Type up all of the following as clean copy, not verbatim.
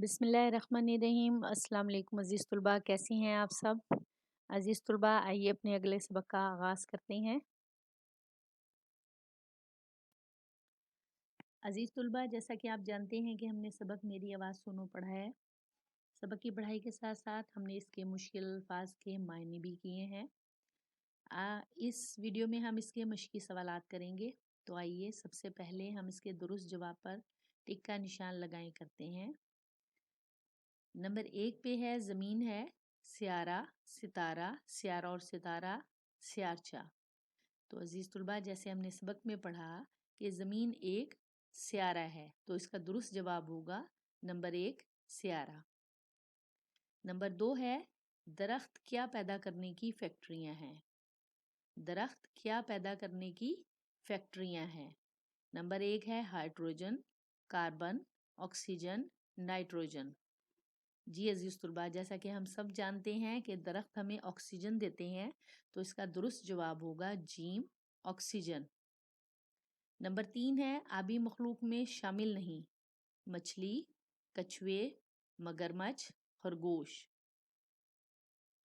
बिस्मिल्लाहिर्रहमानिर्रहीम। अस्सलाम वालेकुम अज़ीज़ तुलबा, कैसी हैं आप सब? अज़ीज़ तुलबा, आइए अपने अगले सबक का आगाज़ करते हैं। अज़ीज़ तुलबा, जैसा कि आप जानते हैं कि हमने सबक मेरी आवाज़ सुनो पढ़ा है। सबक की पढ़ाई के साथ साथ हमने इसके मुश्किल अल्फाज के मायने भी किए हैं। इस वीडियो में हम इसके मश्की सवालात करेंगे। तो आइए सबसे पहले हम इसके दुरुस्त जवाब पर टिक का निशान लगाएं करते हैं। नंबर 1 पे है ज़मीन है, सियारा, सितारा, सियारा और सितारा, सियारचा। तो अजीज़ तुलबा, जैसे हमने सबक में पढ़ा कि ज़मीन एक सियारा है, तो इसका दुरुस्त जवाब होगा नंबर 1 सियारा। नंबर 2 है दरख्त क्या पैदा करने की फैक्ट्रियाँ हैं। दरख्त क्या पैदा करने की फैक्ट्रियाँ हैं। नंबर 1 है हाइड्रोजन, कार्बन, ऑक्सीजन, नाइट्रोजन। जी अजीज़ तुलबा, जैसा कि हम सब जानते हैं कि दरख्त हमें ऑक्सीजन देते हैं, तो इसका दुरुस्त जवाब होगा जीम, ऑक्सीजन। नंबर 3 है आबी मखलूक में शामिल नहीं। मछली, कछुए, मगरमच्छ, खरगोश।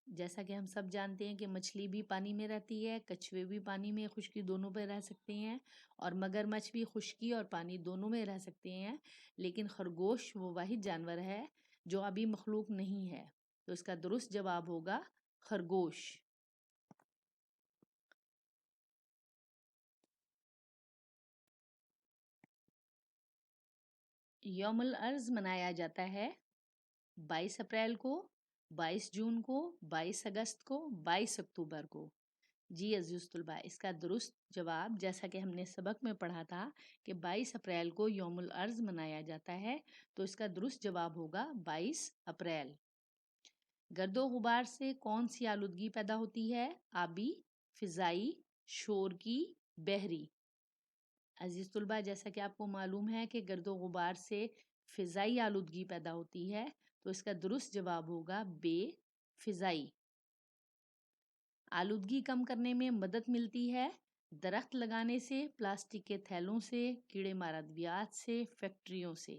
जैसा कि हम सब जानते हैं कि मछली भी पानी में रहती है, कछुए भी पानी में खुश्की दोनों पे रह सकते हैं, और मगरमच्छ भी खुश्की और पानी दोनों में रह सकते हैं। लेकिन खरगोश वो वाहिद जानवर है जो अभी मखलूक नहीं है, तो इसका दुरुस्त जवाब होगा खरगोश। यौमुल अर्ज़ मनाया जाता है 22 अप्रैल को, 22 जून को, 22 अगस्त को, 22 अक्टूबर को। जी अज़ीज़ तुलबा, इसका दुरुस्त जवाब, जैसा कि हमने सबक में पढ़ा था कि 22 अप्रैल को यौमुल अर्ज़ मनाया जाता है, तो इसका दुरुस्त जवाब होगा 22 अप्रैल। गर्दो गुबार से कौन सी आलूदगी पैदा होती है? आबी, फ़िज़ाई, शोर की, बहरी। अजीज़ तुलबा, जैसा कि आपको मालूम है कि गर्दो गुबार से फ़िज़ाई आलूदगी पैदा होती है, तो इसका दुरुस्त जवाब होगा बे, फ़िज़ाई। आलूदगी कम करने में मदद मिलती है दरख्त लगाने से, प्लास्टिक के थैलों से, कीड़े मार अद्वियात से, फैक्ट्रियों से।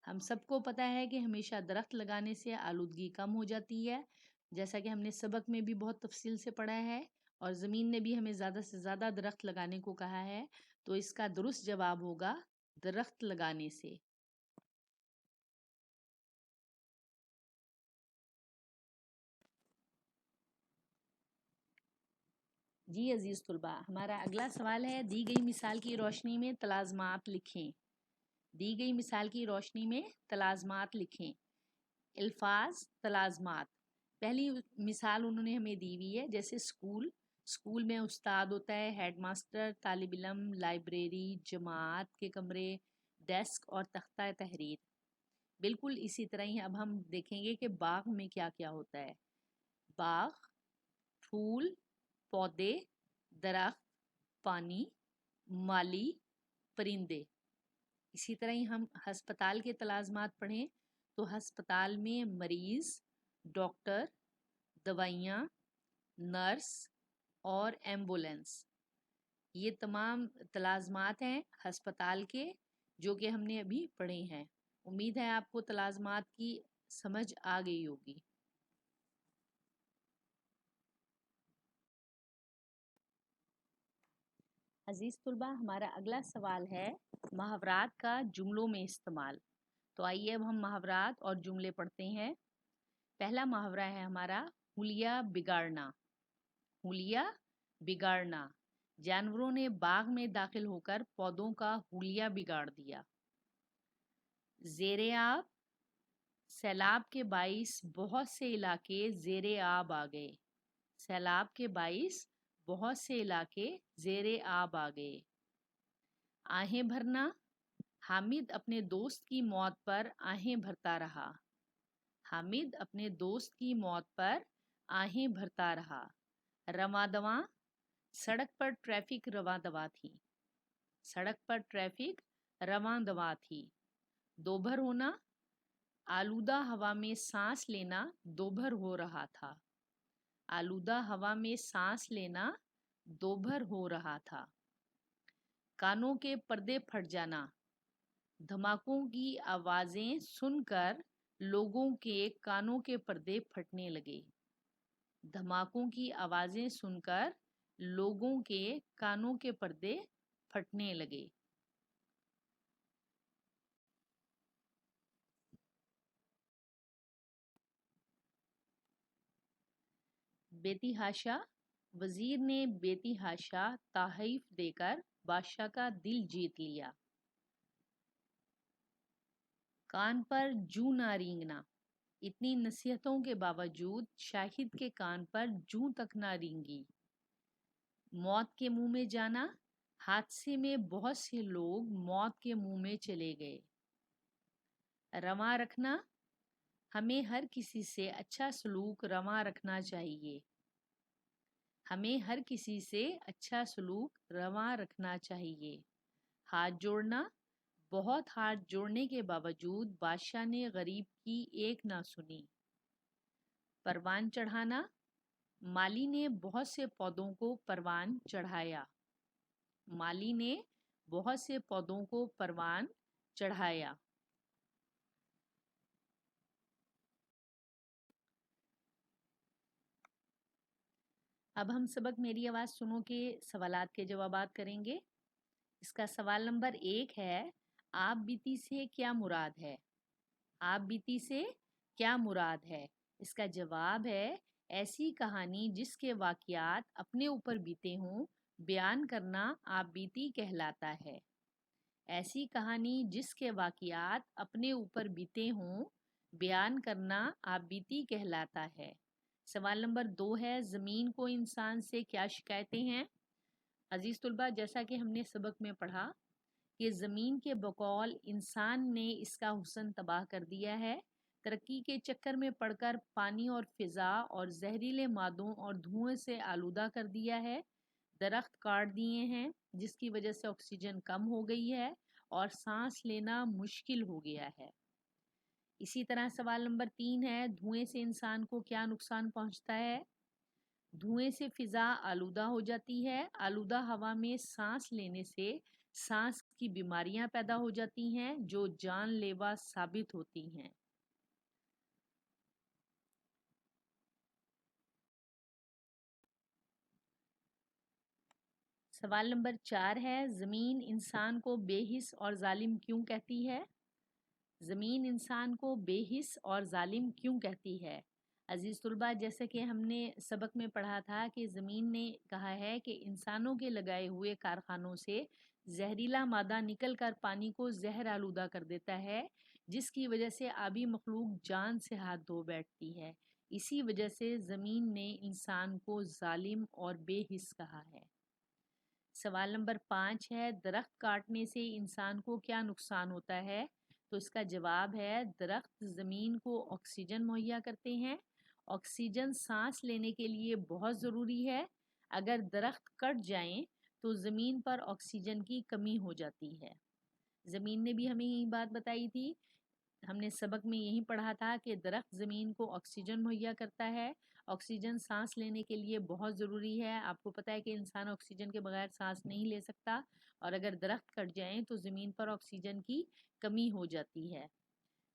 हम सबको पता है कि हमेशा दरख्त लगाने से आलूदगी कम हो जाती है, जैसा कि हमने सबक में भी बहुत तफसील से पढ़ा है, और ज़मीन ने भी हमें ज़्यादा से ज़्यादा दरख्त लगाने को कहा है, तो इसका दुरुस्त जवाब होगा दरख्त लगाने से। जी अजीज़ तुलबा, हमारा अगला सवाल है दी गई मिसाल की रोशनी में तलाज़मात लिखें। दी गई मिसाल की रोशनी में तलाज़मात लिखें। अल्फाज तलाज़मात। पहली मिसाल उन्होंने हमें दी हुई है, जैसे स्कूल, स्कूल में उस्ताद होता है, हेडमास्टर, तालिब इल्म, लाइब्रेरी, जमात के कमरे, डेस्क और तख्ता तहरीर। बिल्कुल इसी तरह ही अब हम देखेंगे कि बाग में क्या क्या होता है। बाग, फूल, पौधे, दरख्त, पानी, माली, परिंदे। इसी तरह ही हम हस्पताल के तलाज़मात पढ़ें तो हस्पताल में मरीज़, डॉक्टर, दवाइयाँ, नर्स और एम्बुलेंस। ये तमाम तलाज़मात हैं हस्पताल के, जो कि हमने अभी पढ़े हैं। उम्मीद है आपको तलाज़मात की समझ आ गई होगी। अजीज़ तुलबा, हमारा अगला सवाल है मुहावरात का जुमलों में इस्तेमाल। तो आइए अब हम मुहावरात और जुमले पढ़ते हैं। पहला मुहावरा है हमारा हुलिया बिगाड़ना। हुलिया बिगाड़ना, जानवरों ने बाग में दाखिल होकर पौधों का हुलिया बिगाड़ दिया। ज़ेरे आब, सैलाब के बाइस बहुत से इलाके ज़ेरे आब आ गए। सैलाब के बाइस बहुत से इलाके ज़ेरे आब आ गए। आहें भरना, हामिद अपने दोस्त की मौत पर आहें भरता रहा। हामिद अपने दोस्त की मौत पर आहें भरता रहा। रवां दवां, सड़क पर ट्रैफिक रवां दवा थी। सड़क पर ट्रैफिक रवां दवा थी। दोभर होना, आलूदा हवा में सांस लेना दोभर हो रहा था। आलूदा हवा में सांस लेना दोभर हो रहा था। कानों के पर्दे फट जाना, धमाकों की आवाज़ें सुनकर लोगों के कानों के पर्दे फटने लगे। धमाकों की आवाजें सुनकर लोगों के कानों के पर्दे फटने लगे। बेतिहाशा। वजीर ने बेतिहाशा तारीफ देकर बादशाह का दिल जीत लिया। कान पर जूं ना रेंगना। इतनी नसीहतों के बावजूद शाहिद के कान पर जूं तक ना रेंगी। मौत के मुंह में जाना। हादसे में बहुत से लोग मौत के मुंह में चले गए। रवा रखना। हमें हर किसी से अच्छा सलूक रवा रखना चाहिए। हमें हर किसी से अच्छा सलूक रवा रखना चाहिए। हाथ जोड़ना। बहुत हाथ जोड़ने के बावजूद बादशाह ने गरीब की एक ना सुनी। परवान चढ़ाना। माली ने बहुत से पौधों को परवान चढ़ाया। माली ने बहुत से पौधों को परवान चढ़ाया। अब हम सबक मेरी आवाज़ सुनो के सवालात के जवाबात करेंगे। इसका सवाल नंबर 1 है, आप बीती से क्या मुराद है? आप बीती से क्या मुराद है? इसका जवाब है, ऐसी कहानी जिसके वाक़यात अपने ऊपर बीते हों, बयान करना आप बीती कहलाता है। ऐसी कहानी जिसके वाक़यात अपने ऊपर बीते हों, बयान करना आप बीती कहलाता है। सवाल नंबर 2 है, ज़मीन को इंसान से क्या शिकायतें हैं? अजीज़ तुलबा, जैसा कि हमने सबक में पढ़ा कि ज़मीन के बकौल इंसान ने इसका हुस्न तबाह कर दिया है। तरक्की के चक्कर में पड़कर पानी और फ़िज़ा और जहरीले मादों और धुएं से आलूदा कर दिया है। दरख्त काट दिए हैं जिसकी वजह से ऑक्सीजन कम हो गई है और सांस लेना मुश्किल हो गया है। इसी तरह सवाल नंबर 3 है, धुएं से इंसान को क्या नुकसान पहुंचता है? धुएं से फिजा आलूदा हो जाती है। आलूदा हवा में सांस लेने से सांस की बीमारियां पैदा हो जाती हैं जो जानलेवा साबित होती हैं। सवाल नंबर 4 है, ज़मीन इंसान को बेहिस और जालिम क्यों कहती है? ज़मीन इंसान को बेहिस और जालिम क्यों कहती है? अजीज़ तुलबा, जैसे कि हमने सबक में पढ़ा था कि ज़मीन ने कहा है कि इंसानों के लगाए हुए कारखानों से जहरीला मादा निकल कर पानी को जहर आलूदा कर देता है, जिसकी वजह से आबी मखलूक जान से हाथ धो बैठती है। इसी वजह से ज़मीन ने इंसान को जालिम और बेहिस कहा है। सवाल नंबर 5 है, दरख्त काटने से इंसान को क्या नुकसान होता है? तो इसका जवाब है, दरख्त ज़मीन को ऑक्सीजन मुहैया करते हैं। ऑक्सीजन सांस लेने के लिए बहुत ज़रूरी है। अगर दरख्त कट जाएं तो ज़मीन पर ऑक्सीजन की कमी हो जाती है। ज़मीन ने भी हमें यही बात बताई थी। हमने सबक में यही पढ़ा था कि दरख्त ज़मीन को ऑक्सीजन मुहैया करता है। ऑक्सीजन सांस लेने के लिए बहुत ज़रूरी है। आपको पता है कि इंसान ऑक्सीजन के बगैर सांस नहीं ले सकता, और अगर दरख्त कट जाएं तो ज़मीन पर ऑक्सीजन की कमी हो जाती है।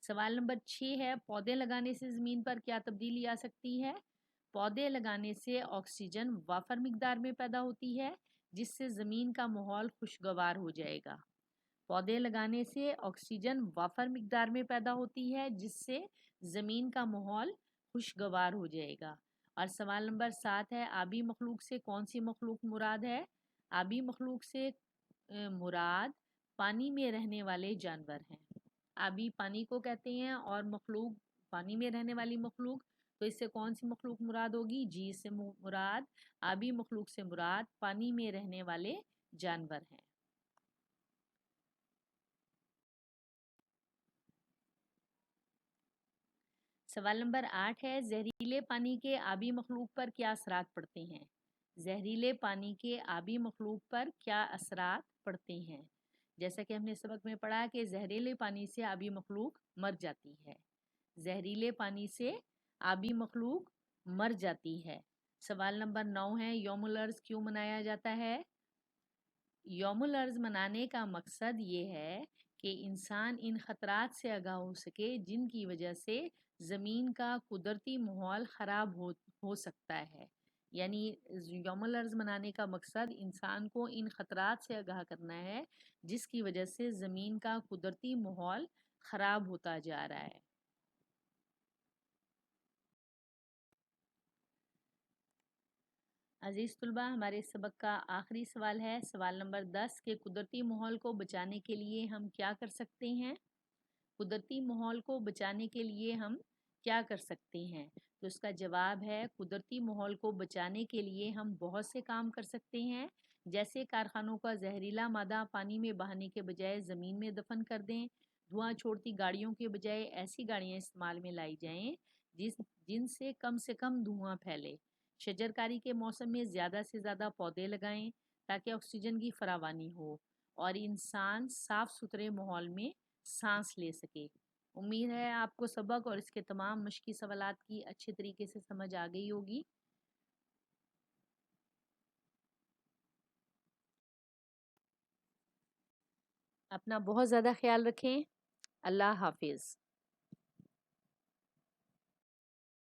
सवाल नंबर 6 है, पौधे लगाने से ज़मीन पर क्या तब्दीली आ सकती है? पौधे लगाने से ऑक्सीजन वाफर मिकदार में पैदा होती है, जिससे ज़मीन का माहौल खुशगवार हो जाएगा। पौधे लगाने से ऑक्सीजन वाफर मिकदार में पैदा होती है, जिससे ज़मीन का माहौल खुशगवार हो जाएगा। और सवाल नंबर 7 है, आबी मखलूक से कौन सी मखलूक मुराद है? आबी मखलूक से मुराद पानी में रहने वाले जानवर हैं। आबी पानी को कहते हैं और मखलूक पानी में रहने वाली मखलूक, तो इससे कौन सी मखलूक मुराद होगी? जी, इससे मुराद आबी मखलूक से मुराद पानी में रहने वाले जानवर हैं। सवाल नंबर 8 है, जहरीले पानी के आबी मखलूक पर क्या असरात पड़ते हैं? जहरीले पानी के आबी मखलूक पर क्या असरात पड़ते हैं? जैसा कि हमने सबक में पढ़ा कि जहरीले पानी से आबी मखलूक मर जाती है। जहरीले पानी से आबी मखलूक मर जाती है। सवाल नंबर 9 है, यौमुल अर्ज़ क्यों मनाया जाता है? यौमुल अर्ज़ मनाने का मकसद ये है کہ انسان ان خطرات سے آگاہ ہو سکے جن کی وجہ سے زمین کا قدرتی ماحول خراب ہو سکتا ہے. یعنی یوم الارض منانے کا مقصد انسان کو ان خطرات سے آگاہ کرنا ہے جس کی وجہ سے زمین کا قدرتی ماحول خراب ہوتا جا رہا ہے. عزیز طلبہ، ہمارے سبق کا آخری سوال ہے، سوال نمبر 10 کہ قدرتی ماحول کو بچانے کے لیے ہم کیا کر سکتے ہیں؟ قدرتی ماحول کو بچانے کے لیے ہم کیا کر سکتے ہیں؟ تو اس کا جواب ہے قدرتی ماحول کو بچانے کے لیے ہم بہت سے کام کر سکتے ہیں، جیسے کارخانوں کا زہریلا مادہ پانی میں بہانے کے بجائے زمین میں دفن کر دیں، دھواں چھوڑتی گاڑیوں کے بجائے ایسی گاڑیاں استعمال میں لائی جائیں جن سے کم دھواں پھیلے، شجر کاری کے موسم میں زیادہ سے زیادہ پودے لگائیں تاکہ آکسیجن کی فراوانی ہو اور انسان صاف ستھرے ماحول میں سانس لے سکے. امید ہے آپ کو سبق اور اس کے تمام مشقی سوالات کی اچھے طریقے سے سمجھ آ گئی ہوگی. اپنا بہت زیادہ خیال رکھیں. اللہ حافظ.